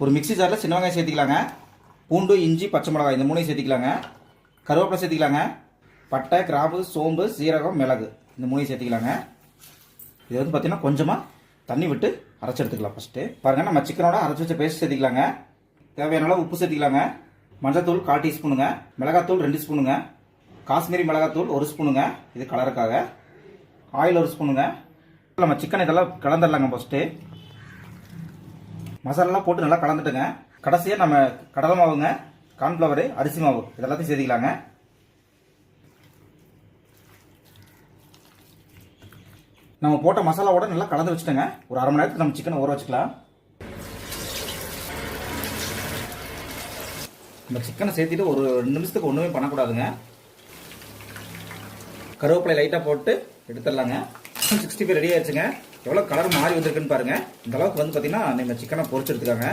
ஒரு மிக்ஸி ஜாரில் சின்ன வெங்காயம் சேர்த்திக்கலாங்க. பூண்டு, இஞ்சி, பச்சை மிளகாய் இந்த மூணையும் சேர்த்திக்கலாங்க. கருவேப்பிலை சேர்த்திக்கலாங்க. பட்டை, கிராம்பு, சோம்பு, சீரகம், மிளகு இந்த மூணையும் சேர்த்திக்கலாங்க. இது வந்து பார்த்தீங்கன்னா கொஞ்சமாக தண்ணி விட்டு அரைச்சி எடுத்துக்கலாம். ஃபஸ்ட்டு பாருங்கள், நம்ம சிக்கனோட அரைச்சி வச்ச பேஸ்ட் சேர்த்திக்கலாங்க. தேவையான அளவு உப்பு சேர்த்திக்கலாங்க. மஞ்சத்தூள் 1/4 டீஸ்பூனுங்க. மிளகாத்தூள் 2 ஸ்பூனுங்க. காஷ்மீரி மிளகாத்தூள் 1 ஸ்பூனுங்க, இது கலருக்காக. ஆயில் 1 ஸ்பூனுங்க. நம்ம சிக்கன் இதெல்லாம் கலந்துடலாங்க. ஃபஸ்ட்டு மசாலாலாம் போட்டு நல்லா கலந்துட்டுங்க. கடைசியாக நம்ம கடலை மாவுங்க, கார்ன்ஃப்ளவரு, அரிசி மாவு இதெல்லாத்தையும் சேர்த்திக்கலாங்க. நம்ம போட்ட மசாலாவோட நல்லா கலந்து வச்சுட்டோங்க. ஒரு அரை மணி நேரத்துக்கு நம்ம சிக்கனை ஊற வச்சுக்கலாம். நம்ம சிக்கனை சேர்த்திட்டு ஒரு 2 நிமிஷத்துக்கு ஒன்றுமே பண்ணக்கூடாதுங்க. கருவேப்பிலை லைட்டாக போட்டு எடுத்துடலாங்க. 65 ரெடி ஆயிடுச்சுங்க. எவ்வளோ கலர் மாறி வந்திருக்குன்னு பாருங்கள். இந்த அளவுக்கு வந்து பார்த்தீங்கன்னா நம்ம சிக்கனை பொரிச்சு எடுத்துக்காங்க.